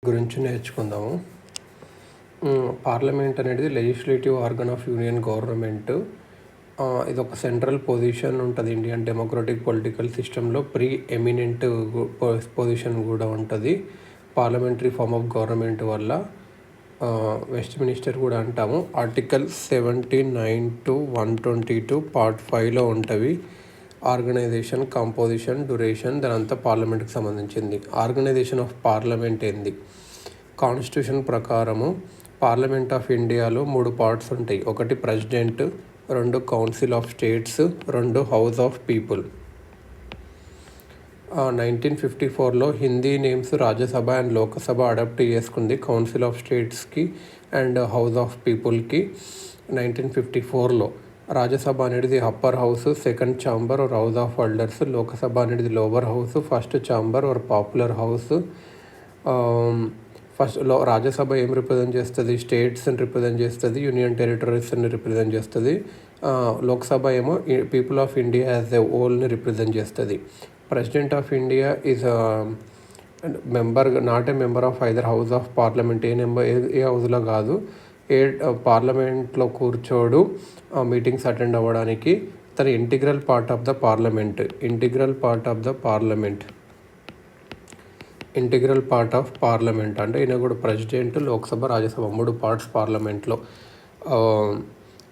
గురించి నేర్చుకుందాము. పార్లమెంట్ అనేది legislative organ of union government. ఇది ఒక సెంట్రల్ పొజిషన్ ఉంటుంది. ఇండియన్ డెమోక్రటిక్ పొలిటికల్ సిస్టంలో ప్రీ ఎమినెంట్ పొజిషన్ కూడా ఉంటుంది. పార్లమెంటరీ ఫార్మ్ ఆఫ్ గవర్నమెంట్ వల్ల వెస్ట్ మినిస్టర్ కూడా అంటాము. ఆర్టికల్ 79 to 122 పార్ట్ 5లో ఉంటవి. ఆర్గనైజేషన్, కంపోజిషన్, డ్యూరేషన్, దానంతా పార్లమెంట్కి సంబంధించింది. ఆర్గనైజేషన్ ఆఫ్ పార్లమెంట్ ఏంది? కాన్స్టిట్యూషన్ ప్రకారము పార్లమెంట్ ఆఫ్ ఇండియాలో 3 పార్ట్స్ ఉంటాయి. ఒకటి president, 2 council of states, 2 house of people. 1954లో Hindi names Rajya Sabha and Lok Sabha adopt చేసుకుంది కౌన్సిల్ ఆఫ్ స్టేట్స్కి అండ్ హౌస్ ఆఫ్ పీపుల్కి. 1954లో రాజ్యసభ అనేది upper house, second chamber or house of elders. Lok Sabha అనేది lower house, first chamber or popular house. Rajya Sabha ఏం రిప్రజెంట్ చేస్తుంది? స్టేట్స్ని రిప్రజెంట్ చేస్తుంది, యూనియన్ టెరిటరీస్ని రిప్రజెంట్ చేస్తుంది. లోక్సభ ఏమో people of India as a హోల్ని రిప్రజెంట్ చేస్తుంది. President of India is member, not a member of either house of parliament. ఏ హౌస్లో కాదు, పార్లమెంట్లో కూర్చోడు మీటింగ్స్ అటెండ్ అవ్వడానికి. తన integral part of the parliament. Integral part of parliament అంటే ఈయన కూడా ప్రెసిడెంట్, లోక్సభ, రాజ్యసభ 3 పార్ట్స్ పార్లమెంట్లో.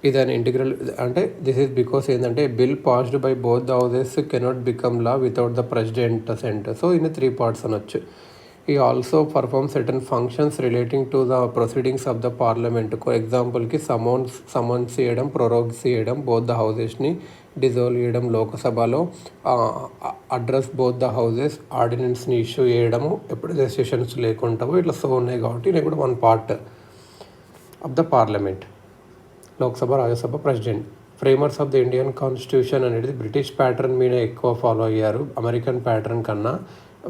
ఇదని ఇంటిగ్రల్ అంటే దిస్ ఈజ్ బికాస్ ఏంటంటే bill passed by both the houses cannot become law without the president assent. So ఈయన 3 పార్ట్స్ అనొచ్చు. ఈ also perform certain functions relating to the proceedings of the parliament. ఎగ్జాంపుల్కి summons చేయడం, prorogues చేయడం, both the హౌసెస్ని dissolve చేయడం లోకసభలో, address both the houses, ఆర్డినెన్స్ని ఇష్యూ చేయడము ఎప్పుడు సెషన్స్ లేకుంటావో ఇట్లా సో ఉన్నాయి. కాబట్టి ఇది కూడా 1 part of the parliament. Lok Sabha, Rajya Sabha, president. Framers of the Indian constitution అనేది బ్రిటిష్ ప్యాటర్న్ మీద ఎక్కువ ఫాలో అయ్యారు అమెరికన్ ప్యాటర్న్ కన్నా.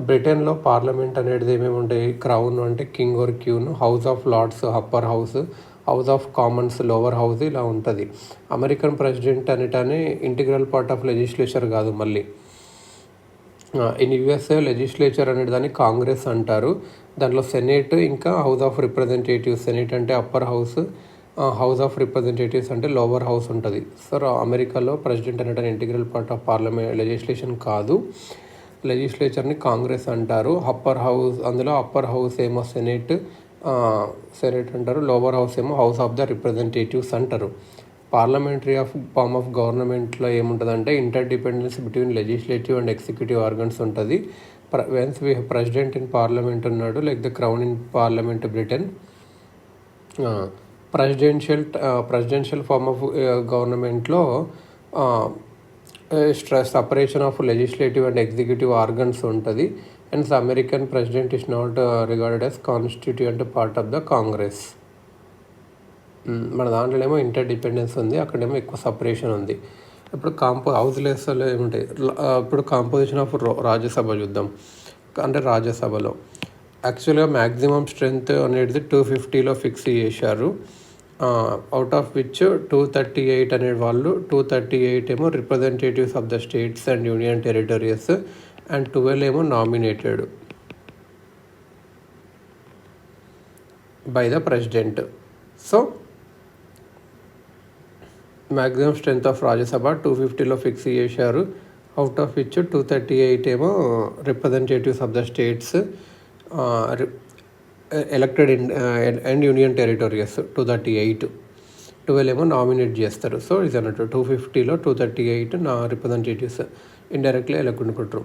బ్రిటన్లో పార్లమెంట్ అనేది ఏమేమి ఉంటాయి? క్రౌన్ అంటే king or queen, house of lords upper house, house of commons lower house, ఇలా ఉంటుంది. అమెరికన్ ప్రెసిడెంట్ అనేటనే ఇంటిగ్రల్ పార్ట్ ఆఫ్ లెజిస్లేచర్ కాదు. మళ్ళీ ఇన్ యూఎస్ఏ లెజిస్లేచర్ అనే దాన్ని కాంగ్రెస్ అంటారు. దాంట్లో సెనేట్ ఇంకా హౌస్ ఆఫ్ రిప్రజెంటేటివ్స్. సెనేట్ అంటే upper house, house of representatives అంటే లోవర్ హౌస్ ఉంటుంది. సో అమెరికాలో ప్రెసిడెంట్ అనేట integral part of parliament legislation కాదు. లెజిస్లేచర్ని కాంగ్రెస్ అంటారు. అప్పర్ హౌస్, అందులో అప్పర్ హౌస్ ఏమో సెనేట్ అంటారు, లోవర్ హౌస్ ఏమో హౌస్ ఆఫ్ ద రిప్రజెంటేటివ్స్ అంటారు. పార్లమెంటరీ ఫార్మ్ ఆఫ్ గవర్నమెంట్లో ఏముంటుందంటే inter dependence between legislative and executive organs ఉంటుంది. Whence we president in parliament ఉన్నాడు, like the crown in parliament Britain. Presidential form of గవర్నమెంట్లో separation of legislative and executive organs ఉంటుంది. And the American president is not regarded as constituent part of the congress. మన దాంట్లో ఏమో inter dependence ఉంది, అక్కడేమో ఎక్కువ separation ఉంది. ఇప్పుడు హౌస్లెస్లో ఏముంటాయి? ఇప్పుడు కాంపోజిషన్ ఆఫ్ రాజ్యసభ చూద్దాం. అంటే రాజ్యసభలో యాక్చువల్గా మ్యాక్సిమం స్ట్రెంగ్త్ అనేది 250లో ఫిక్స్ చేశారు. అవుట్ ఆఫ్ విచ్ 238 అనే వాళ్ళు, 238 ఏమో representatives of the states and union territories and 12 ఏమో nominated by the president. So maximum strength of Rajya Sabha 250లో ఫిక్స్ చేశారు. అవుట్ ఆఫ్ విచ్ 238 ఏమో representatives of the states elected and union territories 238, 12 ఏమో nominate చేస్తారు. So ఇది అన్నట్టు 250లో 238 రిప్రజెంటేటివ్స్ ఇండైరెక్ట్లీ ఎలక్కుంటుకుంటారు.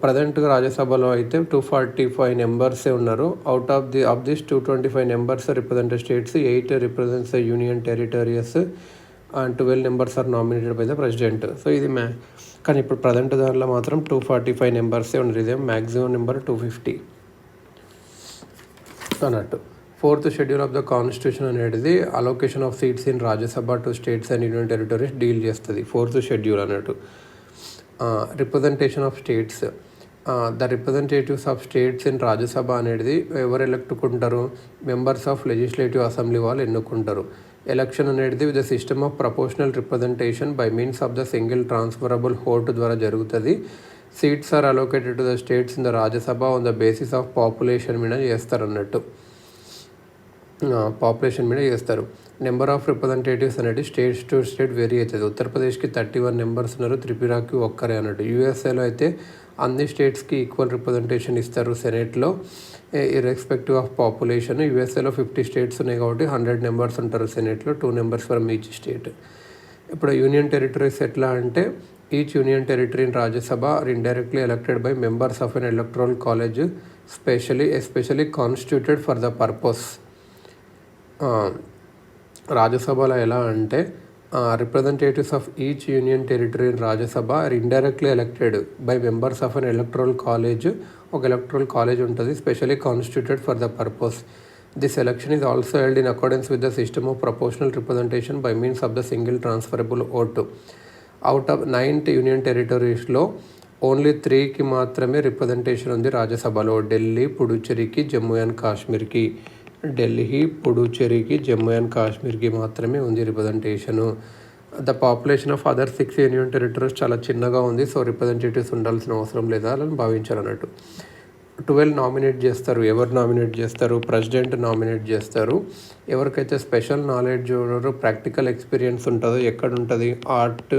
ప్రజెంట్గా రాజ్యసభలో అయితే 245 మెంబర్సే ఉన్నారు. Out of this 225 members represent states, 8 represents union territories and 12 members are nominated by the president. So ఇది కానీ ఇప్పుడు ప్రజెంట్ దానిలో మాత్రం 245 మెంబర్సే ఉన్నారు. ఇదే మ్యాక్సిమం నెంబర్ 250 అన్నట్టు. 4th schedule of the constitution అనేది allocation of seats in Rajya Sabha to states and union territories deal చేస్తుంది. 4th షెడ్యూల్ అన్నట్టు. Representation of states, the representatives of states in Rajya Sabha అనేది ఎవరు ఎలక్టుకుంటారు? మెంబర్స్ ఆఫ్ లెజిస్లేటివ్ అసెంబ్లీ వాళ్ళు ఎన్నుకుంటారు. Election అనేది with the system of proportional representation by means of the single transferable vote ద్వారా జరుగుతుంది. Seats are allocated to the states in the Rajya Sabha on the basis of population మీద చేస్తారు అన్నట్టు. Population మీద చేస్తారు. నెంబర్ ఆఫ్ రిప్రజెంటేటివ్స్ అనేది states to state vary అవుతుంది. ఉత్తరప్రదేశ్కి 31 members ఉన్నారు, త్రిపురకి ఒక్కరే అన్నట్టు. యూఎస్ఏలో అయితే అన్ని స్టేట్స్కి ఈక్వల్ రిప్రజెంటేషన్ ఇస్తారు సెనేట్లో ఇర్రెస్పెక్టివ్ ఆఫ్ పాపులేషన్. యూఎస్ఏలో 50 స్టేట్స్ ఉన్నాయి కాబట్టి 100 మెంబర్స్ ఉంటారు సెనేట్లో, 2 మెంబర్స్ ఫ్రమ్ ఈచ్ స్టేట్. ఇప్పుడు యూనియన్ టెరిటరీస్ ఎట్లా అంటే each union territory in Rajya Sabha are indirectly elected by members of an electoral college especially constituted for the purpose. రాజ్యసభలో ఎలా అంటే representatives of each union territory in Rajya Sabha are indirectly elected by members of an electoral college. ఒక electoral college ఉంటుంది especially constituted for the purpose. This election is also held in accordance with the system of proportional representation by means of the single transferable vote. Out of 9 union టెరిటరీస్లో only 3కి మాత్రమే representation ఉంది రాజ్యసభలో. ఢిల్లీ, పుడుచ్చేరికి, Jammu and కాశ్మీర్కి. ఢిల్లీ, పుడుచ్చేరికి, Jammu and కాశ్మీర్కి మాత్రమే ఉంది representation. The population of other 6 union territories చాలా చిన్నగా ఉంది, సో రిప్రజెంటేటివ్స్ ఉండాల్సిన అవసరం లేదా అని భావించారు అన్నట్టు. 12 నామినేట్ చేస్తారు. ఎవరు నామినేట్ చేస్తారు? ప్రెసిడెంట్ నామినేట్ చేస్తారు. ఎవరికైతే స్పెషల్ నాలెడ్జ్ ప్రాక్టికల్ ఎక్స్పీరియన్స్ ఉంటుందో, ఎక్కడ ఉంటుంది? Art,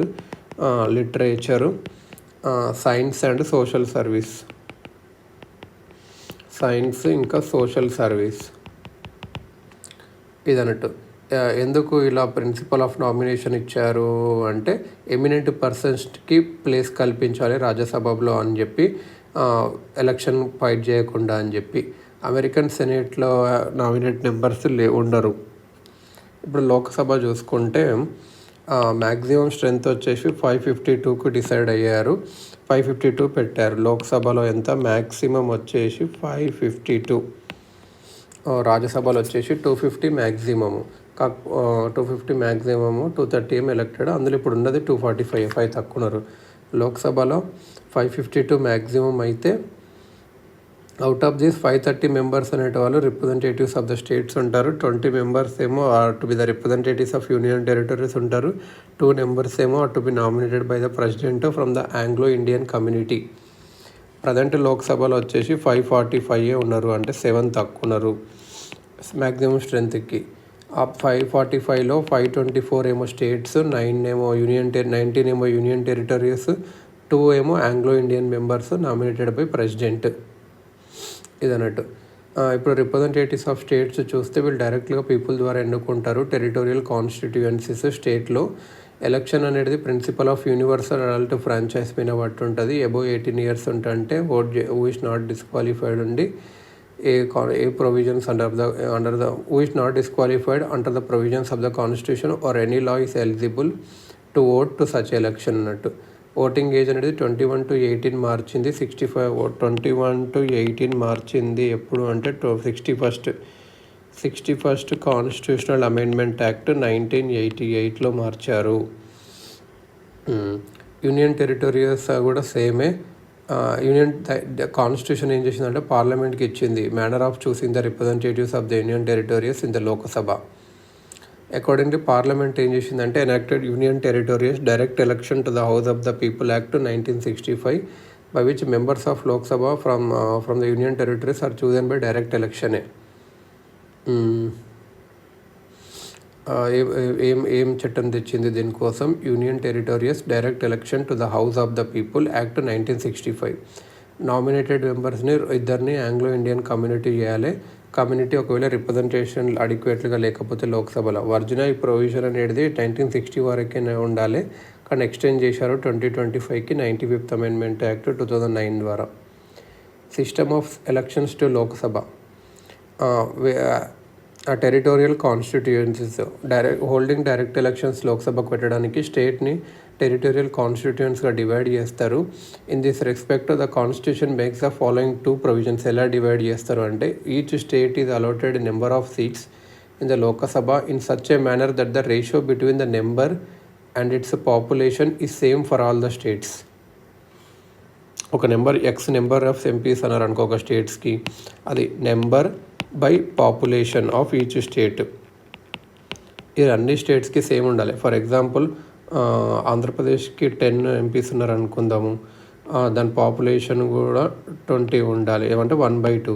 literature, science and social service. Science ఇంకా సోషల్ సర్వీస్ ఇదన్నట్టు. ఎందుకు ఇలా ప్రిన్సిపల్ ఆఫ్ నామినేషన్ ఇచ్చారు అంటే ఎమినెంట్ పర్సన్స్కి ప్లేస్ కల్పించాలి రాజ్యసభలో అని చెప్పి, ఎలక్షన్ ఫైట్ చేయకుండా అని చెప్పి. అమెరికన్ సెనేట్లో నామినేట్ నెంబర్స్ ఉండరు. ఇప్పుడు లోక్సభ చూసుకుంటే మ్యాక్సిమం స్ట్రెంత్ వచ్చేసి 552కు డిసైడ్ అయ్యారు. 552 పెట్టారు. లోక్సభలో ఎంత? మ్యాక్సిమం వచ్చేసి 552. రాజ్యసభలో వచ్చేసి 250 మ్యాక్సిమము. 250 మ్యాక్సిమము, 230 ఏమో ఎలక్టెడ్. అందులో ఇప్పుడు ఉన్నది 245, 5 తక్కువ ఉన్నారు. లోక్సభలో 552 మ్యాక్సిమం అయితే అవుట్ ఆఫ్ దిస్ 530 మెంబర్స్ అనేటి వాళ్ళు రిప్రజెంటేటివ్స్ ఆఫ్ ద స్టేట్స్ ఉంటారు. 20 మెంబర్స్ ఏమో to be the representatives of union territories ఉంటారు. 2 మెంబర్స్ ఏమో to be nominated by the president from the Anglo Indian community. Present లోక్సభలో వచ్చేసి 545 ఉన్నారు, అంటే 7 తక్కువ ఉన్నారు మ్యాక్సిమం స్ట్రెంత్కి. ఆ 545లో 524 ఏమో స్టేట్స్, 19 ఏమో యూనియన్ టెరిటరీస్, 2 ఏమో Anglo Indian members nominated by president ఇదన్నట్టు. ఇప్పుడు రిప్రజెంటేటివ్స్ ఆఫ్ స్టేట్స్ చూస్తే వీళ్ళు డైరెక్ట్గా పీపుల్ ద్వారా ఎన్నుకుంటారు. టెరిటోరియల్ కాన్స్టిట్యుయెన్సీస్ స్టేట్లో ఎలక్షన్ అనేది principle of universal adult franchise మీద బట్టి ఉంటుంది. అబోవ్ 18 ఇయర్స్ ఉంటే vote who is not disqualified ఉండి ఏ provisions under the who is not disqualified under the provisions of the constitution or any law is eligible to vote to such election అన్నట్టు. Voting age అనేది 21 to 18 మార్చింది. 21 to 18 మార్చింది ఎప్పుడు అంటే 61st constitutional amendment act 1988లో మార్చారు. Union territories కూడా సేమే. Union constitution ఏం చేసిందంటే పార్లమెంట్కి ఇచ్చింది manner of choosing the representatives of the union territories in the Lok Sabha. Accordingly parliament ఏం చేసిందంటే enacted union territories direct election to the house of the people act 1965 by which members of Lok Sabha from the union territories are chosen by direct ఎలక్షనే. ఏం చట్టం తెచ్చింది దీనికోసం? Union territories direct election to the house of the people act 1965. Nominated మెంబర్స్ని ఇద్దరిని Anglo Indian community చేయాలి. Community ఒకవేళ representation అడిక్వేట్గా లేకపోతే లోక్సభలో. ఒరిజినల్ ప్రొవిజన్ అనేది 1960 వరకే ఉండాలి, కానీ ఎక్స్టెండ్ చేశారు 2025కి 95th అమెండ్మెంట్ యాక్ట్ 2009 ద్వారా. System of elections to Lok Sabha. Territorial constituencies holding direct elections లోక్సభకు పెట్టడానికి స్టేట్ని టెరిటోరియల్ కాన్స్టిట్యుయెన్సీగా డివైడ్ చేస్తారు. In this respect the constitution makes the following 2 provisions. ఎలా డివైడ్ చేస్తారు అంటే each state is allotted number of seats in the Lok Sabha in such a manner that the ratio between the number and it's population is same for all the states. ఒక number of MPs అన్నారు అనుకో ఒక స్టేట్స్కి, అది number by population of each state. ఇది అన్ని స్టేట్స్కి same ఉండాలి. ఫర్ ఎగ్జాంపుల్ ఆంధ్రప్రదేశ్కి 10 ఎంపీస్ ఉన్నారు అనుకుందాము, దాని పాపులేషన్ కూడా 20 ఉండాలి. ఏమంటే 1/2.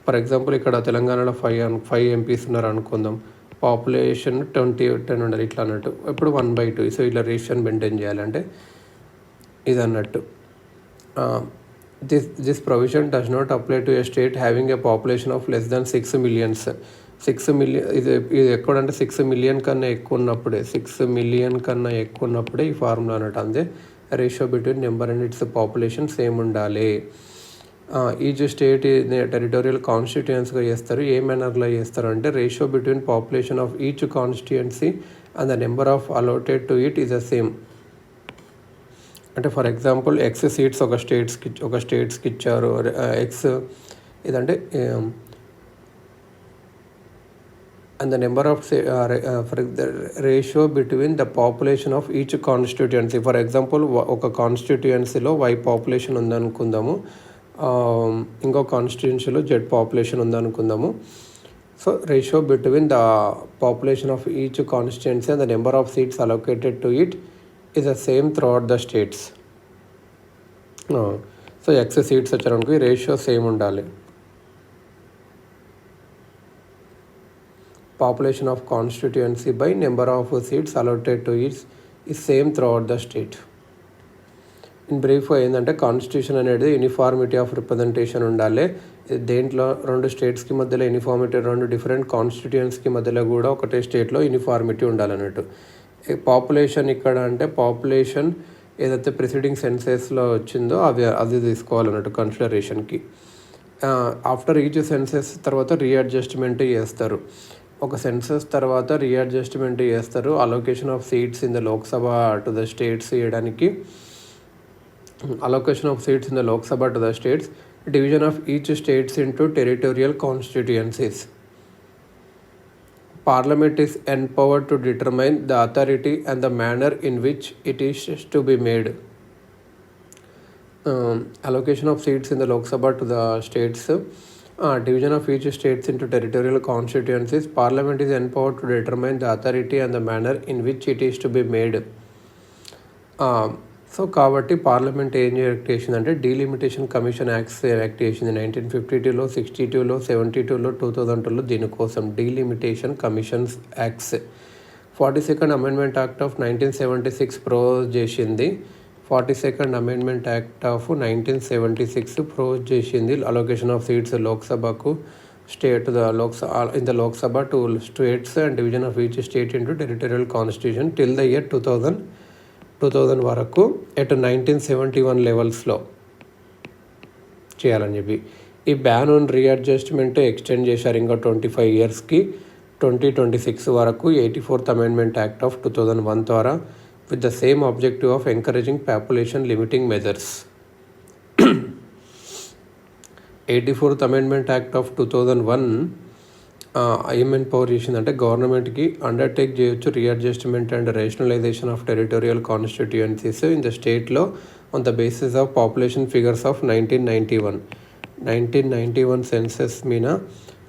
ఫర్ ఎగ్జాంపుల్ ఇక్కడ తెలంగాణలో 5 ఎంపీస్ ఉన్నారు అనుకుందాం. పాపులేషన్ 10 ఉండాలి ఇట్లా అన్నట్టు. ఇప్పుడు 1/2. సో ఇట్లా రేషియోని మెయింటైన్ చేయాలంటే ఇది అన్నట్టు. This provision does not apply to a state having a population of less than 6 million. 6 million ఇది ఎక్కడంటే 6 million కన్నా ఎక్కువ ఉన్నప్పుడే 6 million కన్నా ఎక్కువ ఉన్నప్పుడే ఈ ఫార్ములా అన్నట్టు. అంతే ratio between number and it's population same ఉండాలి. ఈచ్ స్టేట్ టెరిటోరియల్ కాన్స్టిట్యుయెన్సీగా చేస్తారు. ఏ మేనర్లో చేస్తారు అంటే ratio between population of each constituency and the number of allotted to it is the same. అంటే ఫర్ ఎగ్జాంపుల్ ఎక్స్ సీట్స్ ఒక స్టేట్స్కి ఇచ్చారు. ఎక్స్ ఇదంటే and the number of for the ratio between the population of each constituency. For example ఒక కాన్స్టిట్యుయెన్సీలో why population ఉందనుకుందాము, ఇంకో కాన్స్టిట్యుయెన్సీలో Z population ఉందనుకుందాము. So ratio between the population of each constituency and the number of seats allocated to it is the same throughout the states. So X seats వచ్చారనుకో ఈ ratio same ఉండాలి. Population of constituency by number of seats allotted to its is same throughout the state. In brief ఏంటంటే constitution అనేది uniformity of representation ఉండాలి. దేంట్లో 2 స్టేట్స్కి మధ్యలో uniformity, 2 different కాన్స్టిట్యుయెన్సీకి మధ్యలో కూడా ఒకటే స్టేట్లో యూనిఫార్మిటీ ఉండాలన్నట్టు. పాపులేషన్ ఇక్కడ అంటే పాపులేషన్ ఏదైతే ప్రిసీడింగ్ సెన్సెస్లో వచ్చిందో అది తీసుకోవాలన్నట్టు కన్సిడరేషన్కి. ఆఫ్టర్ ఈచ్ సెన్సెస్ తర్వాత రీఅడ్జస్ట్మెంట్ చేస్తారు. ఒక సెన్సెస్ తర్వాత రీఅడ్జస్ట్మెంట్ చేస్తారు. Allocation of seats in the Lok Sabha to the states చేయడానికి, allocation of seats in the Lok Sabha to the states, division of each states into territorial constituencies. Parliament is empowered to determine the authority and the manner in which it is to be made. Allocation of seats in the Lok Sabha to the states, division of each states into territorial constituencies. Parliament is empowered to determine the authority and the manner in which it is to be made. So కాబట్టి parliament ఏం act చేసిందంటే delimitation commission acts act చేసింది 1952లో, 62లో, 72లో, 2002లో. దీనికోసం delimitation commissions acts. 42nd amendment act of 1976 propose చేసింది. 42nd amendment act of 1976 propose చేసింది అలొకేషన్ ఆఫ్ సీట్స్ లోక్సభకు state in the Lok Sabha to states and division of each state into territorial constitution till the year 2000 వరకు at 1971 లెవెల్స్లో చేయాలని చెప్పి. ఈ ban on readjustment extend చేశారు ఇంకా 25 ఇయర్స్కి, 2026 వరకు. 84th అమెండ్మెంట్ యాక్ట్ ఆఫ్ 2001 ద్వారా with the same objective of encouraging population limiting measures. 84th amendment act of 2001 ఏం ఎంపవర్ చేసిందంటే గవర్నమెంట్కి అండర్టేక్ చేయొచ్చు readjustment and rationalisation of territorial constituencies in the స్టేట్లో on the basis of population figures of 1991 census మీద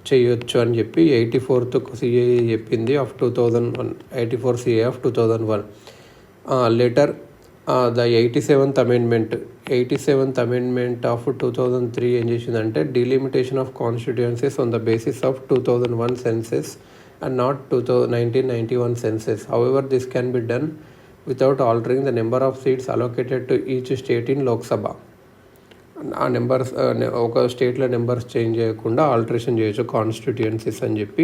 చేయొచ్చు అని చెప్పి 84th CA చెప్పింది of 2001, 84 CA of 2001. Later the 87th amendment of 2003 ఏం చేసిందంటే delimitation of constituencies on the basis of 2001 census and not 1991 census. However this can be done without altering the number of seats allocated to each state in Lok Sabha. ఆ numbers ఒక స్టేట్లో numbers change చేయకుండా alteration చేయొచ్చు constituencies అని చెప్పి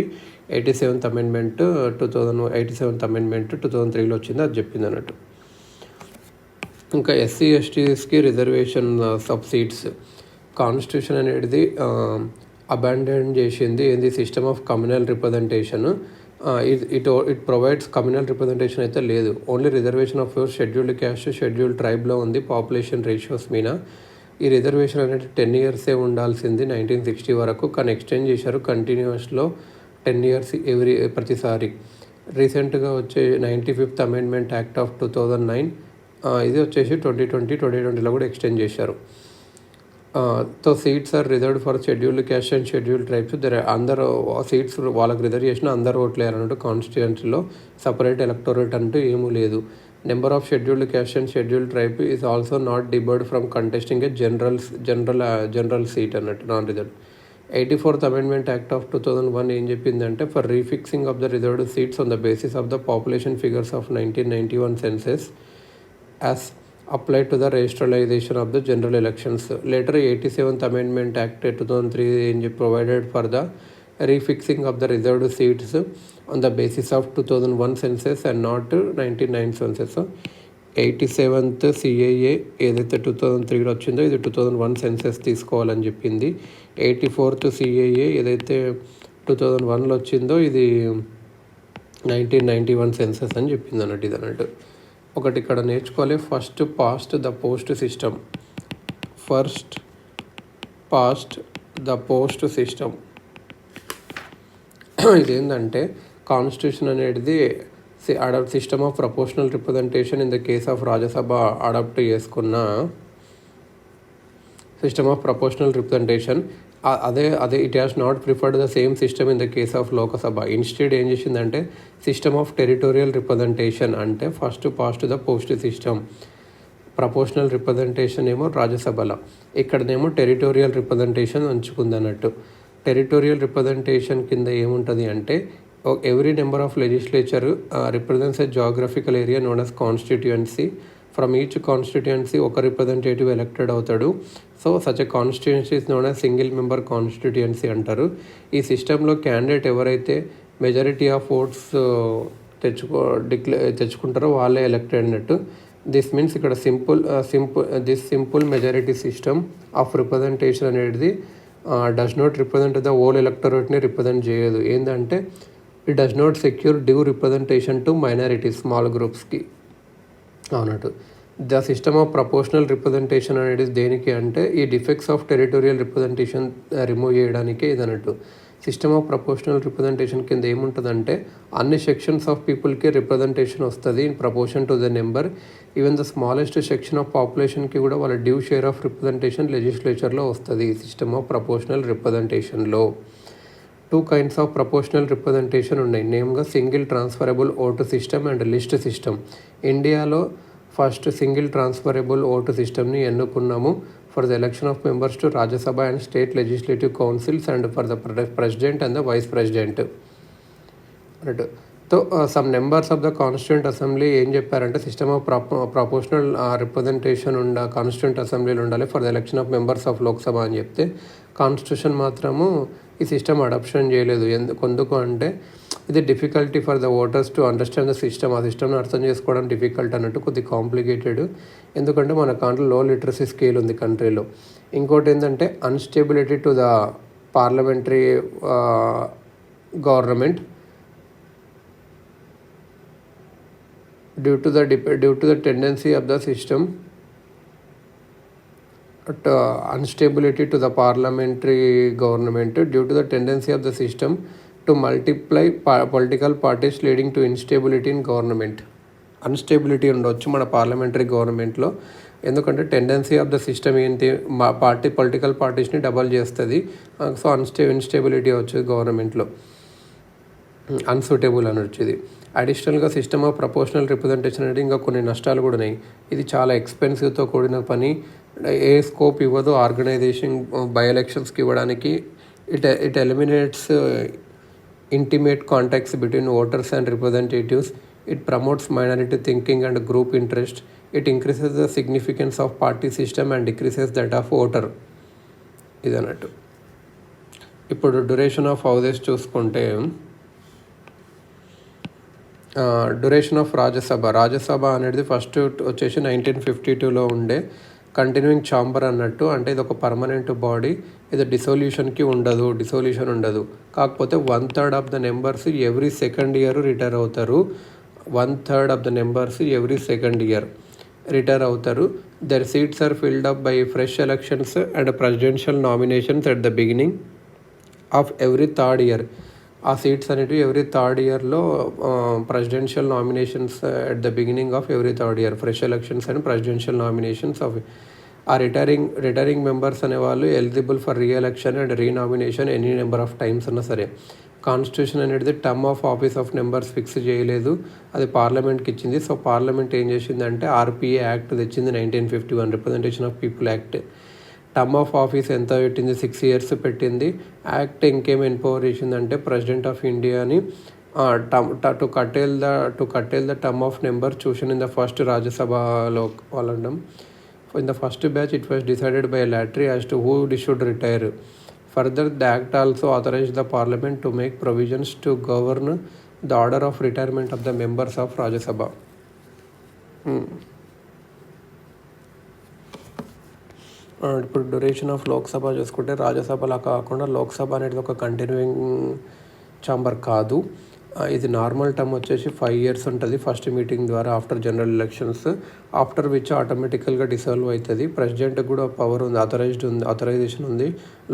87th amendment 2003లో వచ్చింది, అది చెప్పింది అన్నట్టు. ఇంకా SC STస్కి రిజర్వేషన్ సబ్ సీట్స్ కాన్స్టిట్యూషన్ అనేది అబాండన్ చేసింది. ఏంది system of communal representation. It provides communal representation అయితే లేదు. Only reservation of scheduled caste, scheduled ట్రైబ్లో ఉంది పాపులేషన్ రేషియోస్ మీద. ఈ రిజర్వేషన్ అనేది 10 years ఉండాల్సింది 1960 వరకు, కానీ ఎక్స్టెండ్ చేశారు కంటిన్యూస్లో 10 years ప్రతిసారి. రీసెంట్గా వచ్చే 95th అమెండ్మెంట్ యాక్ట్ ఆఫ్ 2009 ఇది వచ్చేసి 2020లో కూడా ఎక్స్టెండ్ చేశారు. So seats are reserved for scheduled caste and scheduled tribes. అందరూ సీట్స్ వాళ్ళకి రిజర్వ్ చేసిన అందరూ ఓట్లు వేయాలన్నట్టు. కాన్స్టిట్యుయెన్సీలో సపరేట్ ఎలక్టోరేట్ అంటూ ఏమీ లేదు. Number of scheduled caste and scheduled tribe is also not debarred from contesting a general seat అన్నట్టు non reserve. 84th Amendment Act of 2001 ఏం చెప్పిందంటే for refixing of the reserved seats on the basis of the population figures of 1991 census as applied to the registralization of the general elections. Later 87th Amendment Act 2003 provided for the refixing of the reserved seats on the basis of 2001 census and not 1990 census. 87th CAA ఏదైతే 2003లో వచ్చిందో ఇది 2001 senses తీసుకోవాలని చెప్పింది. 84th CAA ఏదైతే 2001లో వచ్చిందో ఇది 1991 senses అని చెప్పింది అన్నట్టు. ఇది అన్నట్టు ఒకటి ఇక్కడ నేర్చుకోవాలి. First past the post system. First past the post system ఇదేంటంటే కాన్స్టిట్యూషన్ అనేది system of proportional representation in the case of Rajya Sabha adopt చేసుకున్న సిస్టమ్ ఆఫ్ ప్రపోర్షనల్ రిప్రజెంటేషన్. అదే it has not preferred the same system in the case of Lok Sabha. Instead ఏం చేసిందంటే system of territorial representation అంటే first past the post system. Proportional representation ఏమో రాజ్యసభలో, ఇక్కడనేమో territorial representation ఉంచుకుంది అన్నట్టు. Territorial representation కింద ఏముంటుంది అంటే every number of legislature represents a geographical area known as constituency. From each constituency ఒక రిప్రజెంటేటివ్ ఎలక్టెడ్ అవుతాడు. So such a constituency is known as single member constituency అంటారు. ఈ సిస్టంలో క్యాండిడేట్ ఎవరైతే మెజారిటీ ఆఫ్ ఓట్స్ తెచ్చుకుంటారో వాళ్ళే ఎలక్టెడ్ అన్నట్టు. This means ఇక్కడ simple majority system of representation అనేది does not represent the whole ఎలక్టరేట్ని రిప్రజెంట్ చేయదు. ఏంటంటే it does not secure due representation to minorities, small గ్రూప్స్కి అన్నట్టు. The system of proportional representation అనేది దేనికి అంటే ఈ defects of territorial representation remove చేయడానికే ఇది అన్నట్టు. సిస్టమ్ ఆఫ్ ప్రపోర్షనల్ రిప్రజెంటేషన్ కింద ఏముంటుందంటే అన్ని సెక్షన్స్ ఆఫ్ పీపుల్కి రిప్రజెంటేషన్ వస్తుంది in proportion to the number. Even the smallest section of పాపులేషన్కి కూడా వాళ్ళ డ్యూ షేర్ ఆఫ్ రిప్రజెంటేషన్ లెజిస్లేచర్లో వస్తుంది ఈ సిస్టమ్ ఆఫ్ ప్రపోర్షనల్ రిప్రజెంటేషన్లో. 2 kinds ఆఫ్ ప్రపోర్షనల్ రిప్రజెంటేషన్ ఉన్నాయి, నేమ్గా single transferable vote system and list system. ఇండియాలో ఫస్ట్ సింగిల్ ట్రాన్స్ఫరబుల్ ఓటు సిస్టమ్ని ఎన్నుకున్నాము for the election of members to Rajya Sabha and state legislative councils and for the president and the vice president అన్నట్టు. So some numbers of the constituent assembly ఏం చెప్పారంటే system of proportional representation constituent అసెంబ్లీలో ఉండాలి for the election of members of Lok Sabha అని చెప్తే constitution మాత్రము ఈ system adoption చేయలేదు. ఎందుకు అంటే ఇది difficulty for the voters to understand the system. ఆ సిస్టమ్ని అర్థం చేసుకోవడం డిఫికల్ట్ అన్నట్టు, కొద్దిగా కాంప్లికేటెడ్. ఎందుకంటే మన దాంట్లో లో లిటరసీ స్కేల్ ఉంది కంట్రీలో. ఇంకోటి ఏంటంటే instability to the parliamentary government due to the tendency of the system instability to the parliamentary government due to the tendency of the system to multiply political parties leading to instability in government. అన్స్టేబిలిటీ ఉండొచ్చు మన parliamentary గవర్నమెంట్లో, ఎందుకంటే tendency of the system ఏంటి political పార్టీస్ని double చేస్తుంది. So ఇన్స్టేబిలిటీ వచ్చేది గవర్నమెంట్లో, unsuitable అని వచ్చేది. అడిషనల్గా సిస్టమ్ ఆఫ్ ప్రపోర్షనల్ రిప్రజెంటేషన్ అనేది ఇంకా కొన్ని నష్టాలు కూడా ఉన్నాయి. ఇది చాలా ఎక్స్పెన్సివ్తో కూడిన పని, ఏ స్కోప్ ఇవ్వదు ఆర్గనైజేషన్ బై ఎలక్షన్స్కి ఇవ్వడానికి. It eliminates intimate contacts between voters and representatives. It promotes minority thinking and group interest. It increases the significance of party system and decreases that of voter. ఇది అన్నట్టు. ఇప్పుడు డ్యూరేషన్ ఆఫ్ హౌసెస్ చూసుకుంటే duration of Rajya Sabha అనేది first వచ్చేసి 1952లో ఉండే continuing chamber అన్నట్టు. అంటే ఇది ఒక పర్మనెంట్ బాడీ, ఇది డిసోల్యూషన్ ఉండదు. కాకపోతే 1/3 of the members every second year retire అవుతారు. 1/3 of the members every second year retire అవుతారు. Their seats are filled up by fresh elections and presidential nominations at the beginning of every third year. ఆ seats అనేటివి every third ఇయర్లో presidential nominations at the beginning of every third year, fresh elections and presidential nominations of ఆ retiring members అనేవాళ్ళు eligible for reelection and renomination any number of times అన్నా సరే. Constitution అనేది term of office of members fix చేయలేదు, అది పార్లమెంట్కి ఇచ్చింది. So parliament ఏం చేసిందంటే ఆర్పిఏ యాక్ట్ తెచ్చింది 1951, representation of people act. Term of office ఎంత పెట్టింది, 6 years పెట్టింది. యాక్ట్ ఇంకేం ఎంపవర్ చేసిందంటే ప్రెసిడెంట్ ఆఫ్ ఇండియాని to curtail the term of member chosen in the first రాజ్యసభలో వాళ్ళడం. In the first batch, it was decided by a lottery as to who should retire. Further, the Act also authorized the Parliament to make provisions to govern the order of retirement of the members of Rajya Sabha. ఇప్పుడు duration of Lok Sabha చూసుకుంటే రాజ్యసభలా కాకుండా లోక్సభ అనేది ఒక continuing chamber కాదు. ఇది normal term వచ్చేసి 5 years ఉంటుంది first meeting ద్వారా after general elections, after which ఆటోమేటికల్గా డిసాల్వ్ అవుతుంది. ప్రెసిడెంట్కి కూడా పవర్ ఉంది, అథరైజేషన్ ఉంది.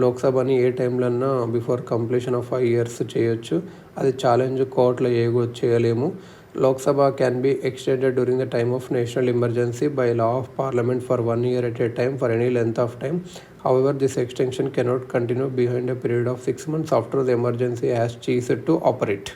లోక్సభని ఏ టైంలన్నా బిఫోర్ కంప్లీషన్ ఆఫ్ 5 years చేయొచ్చు. అది ఛాలెంజ్ కోర్టులో చేయలేము. Lok Sabha can be extended during the time of national emergency by law of parliament for 1 year at a time for any length of time. However, this extension cannot continue behind a period of 6 months after the emergency has ceased to operate.